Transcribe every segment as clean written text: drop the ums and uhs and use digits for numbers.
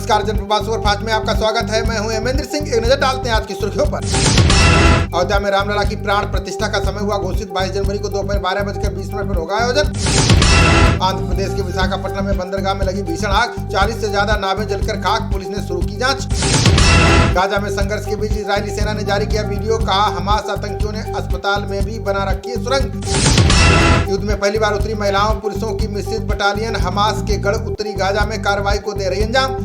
नमस्कार, जनप्रवास सुपरफास्ट में आपका स्वागत है। मैं हूं हेमेंद्र सिंह। एक नजर डालते हैं आज की सुर्खियों पर। अयोध्या में रामलला की प्राण प्रतिष्ठा का समय हुआ घोषित। 22 जनवरी को दोपहर 12:20 पर होगा आयोजन। आंध्र प्रदेश के विशाखापट्टनम में बंदरगाह में लगी भीषण आग, 40 से ज्यादा नावें जलकर खाक। पुलिस ने शुरू की जांच। गाजा में संघर्ष के बीच इजरायली सेना ने जारी किया वीडियो, कहा हमास आतंकियों ने अस्पताल में भी बना रखी है सुरंग। युद्ध में पहली बार उतरी महिलाओं पुरुषों की मिश्रित बटालियन। हमास के गढ़ उत्तरी गाजा में कार्रवाई को दे रही अंजाम।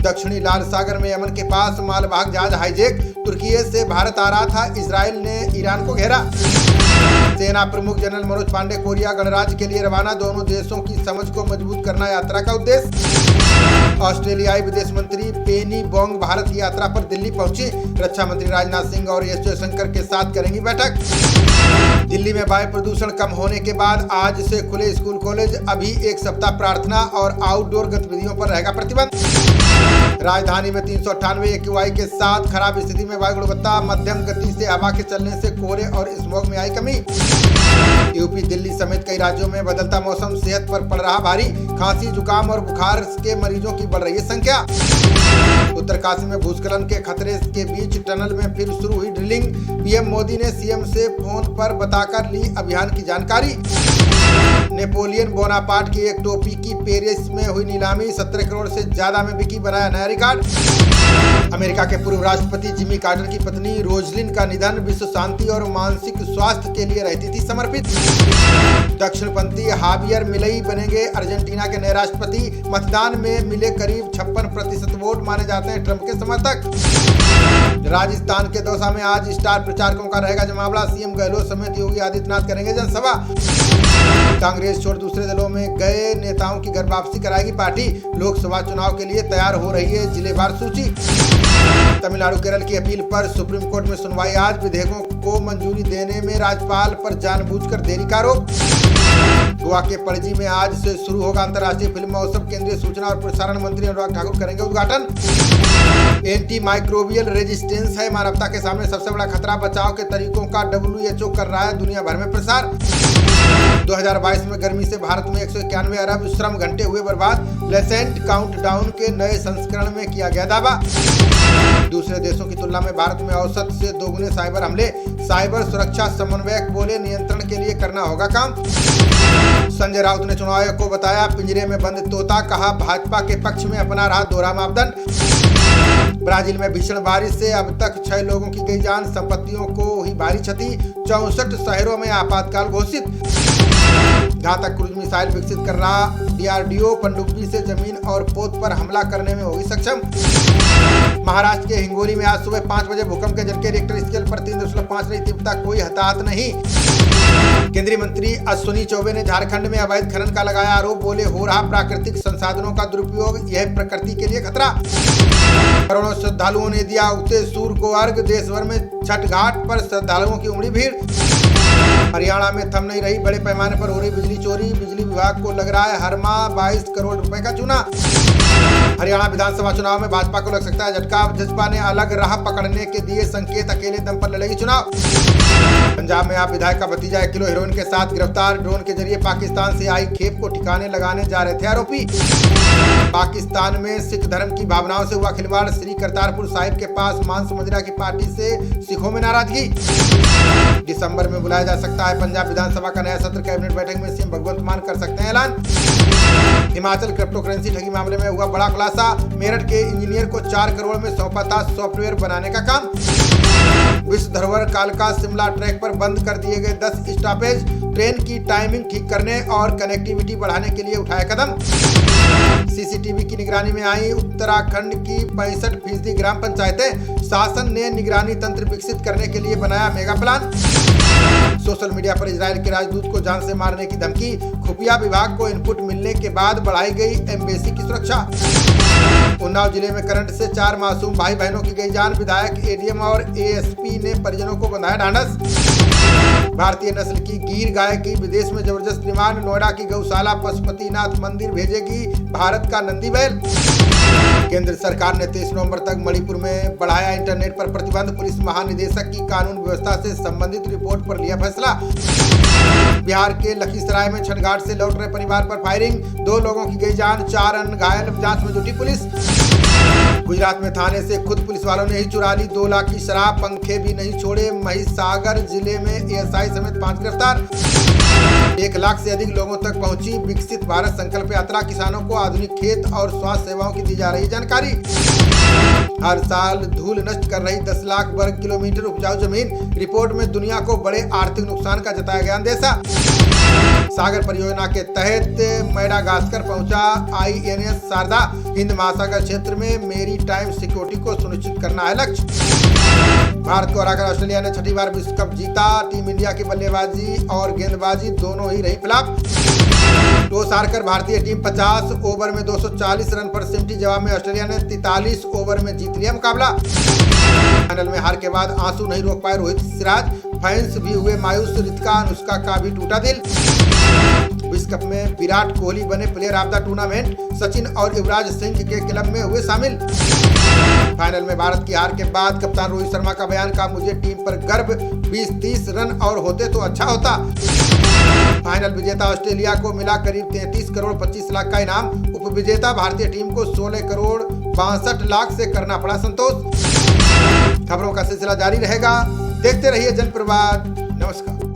दक्षिणी लाल सागर में यमन के पास मालवाहक जहाज हाईजैक। तुर्की से भारत आ रहा था, इजराइल ने ईरान को घेरा। सेना प्रमुख जनरल मनोज पांडे कोरिया गणराज्य के लिए रवाना। दोनों देशों की समझ को मजबूत करना यात्रा का उद्देश्य। ऑस्ट्रेलियाई विदेश मंत्री पेनी बोंग भारत की यात्रा पर दिल्ली पहुंची। रक्षा मंत्री राजनाथ सिंह और एस जयशंकर के साथ करेंगी बैठक। दिल्ली में वायु प्रदूषण कम होने के बाद आज से खुले स्कूल कॉलेज। अभी एक सप्ताह प्रार्थना और आउटडोर गतिविधियों पर रहेगा प्रतिबंध। राजधानी में 398 एक्यूआई के साथ खराब स्थिति में वायु गुणवत्ता। मध्यम गति से हवा के चलने से कोहरे और स्मॉग में आई कमी। यूपी दिल्ली समेत कई राज्यों में बदलता मौसम सेहत पर पड़ रहा भारी। खांसी जुकाम और बुखार के मरीजों की बढ़ रही है संख्या। उत्तरकाशी में भूस्खलन के खतरे के बीच टनल में फिर शुरू हुई ड्रिलिंग। पीएम मोदी ने सीएम से फोन पर बताकर ली अभियान की जानकारी। नेपोलियन बोनापार्ट की एक टोपी की पेरिस में हुई नीलामी, 17 करोड़ से ज्यादा में बिकी, बनाया नया रिकॉर्ड। अमेरिका के पूर्व राष्ट्रपति जिमी कार्टर की पत्नी रोजलिन का निधन। विश्व शांति और मानसिक स्वास्थ्य के लिए रहती थी समर्पित। दक्षिणपंथी हावियर मिलेई बनेंगे अर्जेंटीना के नए राष्ट्रपति। मतदान में मिले करीब 56% वोट, माने जाते हैं ट्रंप के समर्थक। राजस्थान के दौसा में आज स्टार प्रचारकों का रहेगा जमावड़ा। सीएम गहलोत समेत योगी आदित्यनाथ करेंगे जनसभा। कांग्रेस छोड़ दूसरे दलों में गए नेताओं की घर वापसी कराएगी पार्टी। लोकसभा चुनाव के लिए तैयार हो रही है जिलेवार सूची। तमिलनाडु केरल की अपील पर सुप्रीम कोर्ट में सुनवाई आज। विधेयकों को मंजूरी देने में राज्यपाल पर जानबूझकर देरी का आरोप। गोवा के पणजी में आज से शुरू होगा अंतर्राष्ट्रीय फिल्म महोत्सव। केंद्रीय सूचना और प्रसारण मंत्री अनुराग ठाकुर करेंगे उद्घाटन। एंटी माइक्रोबियल रेजिस्टेंस है मानवता के सामने सबसे बड़ा खतरा। बचाव के तरीकों का WHO कर रहा है दुनिया भर में प्रसार। 2022 में गर्मी से भारत में 191 अरब श्रम घंटे हुए बर्बाद। लेसेंट काउंटडाउन के नए संस्करण में किया गया दावा। दूसरे देशों की तुलना में भारत में औसत से दोगुने साइबर हमले। साइबर सुरक्षा समन्वयक बोले नियंत्रण के लिए करना होगा काम। संजय राउत ने चुनाव आयोग को बताया पिंजरे में बंद तोता, कहा भाजपा के पक्ष में अपना रहा दोहरा मापदंड। ब्राजील में भीषण बारिश से अब तक 6 लोगों की गई जान, संपत्तियों को हुई भारी क्षति। 64 शहरों में आपातकाल घोषित। घातक क्रूज मिसाइल विकसित कर रहा DRDO पनडुब्बी से जमीन और पोत पर हमला करने में होगी सक्षम। महाराष्ट्र के हिंगोली में आज सुबह 5 बजे भूकंप के झटके। रिक्टर स्केल पर 3.5 रही तीव्रता, कोई हताहत नहीं। केंद्रीय मंत्री अश्विनी चौबे ने झारखंड में अवैध खनन का लगाया आरोप। बोले हो रहा प्राकृतिक संसाधनों का दुरुपयोग, यह प्रकृति के लिए खतरा। करोड़ों श्रद्धालुओं ने दिया उगते सूर्य को अर्घ। देश भर में छठ घाट पर श्रद्धालुओं की उमड़ी भीड़। हरियाणा में थम नहीं रही बड़े पैमाने पर हो रही बिजली चोरी। बिजली विभाग को लग रहा है हर माह 22 करोड़ रुपए का चूना। हरियाणा विधानसभा चुनाव में भाजपा को लग सकता है झटका। जसपा ने अलग राह पकड़ने के दिए संकेत, अकेले दम पर लड़ेगी चुनाव। पंजाब में आप विधायक का भतीजा 1 किलो हेरोइन के साथ गिरफ्तार। ड्रोन के जरिए पाकिस्तान से आई खेप को ठिकाने लगाने जा रहे थे आरोपी। पाकिस्तान में सिख धर्म की भावनाओं से हुआ खिलवाड़। श्री करतारपुर साहिब के पास मांस मदिरा की पार्टी से सिखों में नाराजगी। दिसंबर में बुलाया जा सकता है पंजाब विधानसभा का नया सत्र। कैबिनेट बैठक में सीएम भगवंत मान कर सकते हैं ऐलान। हिमाचल क्रिप्टो करेंसी ठगी मामले में हुआ बड़ा खुलासा। मेरठ के इंजीनियर को 4 करोड़ में सौंपा था सॉफ्टवेयर बनाने का काम। विश्व धरोहर कालका शिमला ट्रैक पर बंद कर दिए गए 10 स्टॉपेज। ट्रेन की टाइमिंग ठीक करने और कनेक्टिविटी बढ़ाने के लिए उठाए कदम। सीसीटीवी की निगरानी में आई उत्तराखंड की 65% ग्राम पंचायतें। शासन ने निगरानी तंत्र विकसित करने के लिए बनाया मेगा प्लान। सोशल मीडिया पर इजरायल के राजदूत को जान से मारने की धमकी। खुफिया विभाग को इनपुट मिलने के बाद बढ़ाई गई एम्बेसी की सुरक्षा। उन्नाव जिले में करंट से 4 मासूम भाई बहनों की गई जान। विधायक, ADM और ASP ने परिजनों को बंधाया ढांढस। भारतीय नस्ल की गिर गाय की विदेश में जबरदस्त डिमांड। नोएडा की गौशाला पशुपतिनाथ मंदिर भेजेगी भारत का नंदी बैल। केंद्र सरकार ने 23 नवंबर तक मणिपुर में बढ़ाया इंटरनेट पर प्रतिबंध। पुलिस महानिदेशक की कानून व्यवस्था से संबंधित रिपोर्ट पर लिया फैसला। बिहार के लखीसराय में छठ घाट से लौट रहे परिवार पर फायरिंग, 2 लोगों की गई जान, 4 अन्य घायल, जांच में जुटी पुलिस। गुजरात में थाने से खुद पुलिस वालों ने ही चुरा ली 2 लाख की शराब, पंखे भी नहीं छोड़े। महिसागर जिले में एएसआई समेत 5 गिरफ्तार। 1 लाख से अधिक लोगों तक पहुंची विकसित भारत संकल्प यात्रा, किसानों को आधुनिक खेत और स्वास्थ्य सेवाओं की दी जा रही जानकारी। हर साल धूल नष्ट कर रही 10 लाख वर्ग किलोमीटर उपजाऊ जमीन, रिपोर्ट में दुनिया को बड़े आर्थिक नुकसान का जताया गया अंदेशा। सागर परियोजना के तहत मेडागास्कर पहुंचा INS शारदा, हिंद महासागर क्षेत्र में मेरी टाइम सिक्योरिटी को सुनिश्चित करना है लक्ष्य। भारत को हराकर ऑस्ट्रेलिया ने छठी बार विश्व कप जीता, टीम इंडिया की बल्लेबाजी और गेंदबाजी दोनों ही रही फ्लॉप। टॉस हारकर भारतीय टीम 50 ओवर में 240 रन पर सिमटी, जवाब में ऑस्ट्रेलिया ने 43 ओवर में जीत लिया मुकाबला। फाइनल में हार के बाद आंसू नहीं रोक पाए रोहित सिराज, फैंस भी हुए मायूस, रितिका अनुष्का का भी टूटा दिल। विश्व कप में विराट कोहली बने player of the tournament, Sachin और युवराज सिंह के क्लब में हुए शामिल। फाइनल में भारत की हार के बाद कप्तान रोहित शर्मा का बयान, का मुझे टीम पर गर्व, 20-30 रन और होते तो अच्छा होता। फाइनल विजेता ऑस्ट्रेलिया को मिला करीब 33 करोड़ 25 लाख का इनाम, उप विजेता भारतीय टीम को 16 करोड़ 62 लाख से करना पड़ा संतोष। खबरों का सिलसिला जारी रहेगा, देखते रहिए जनप्रवाद। नमस्कार।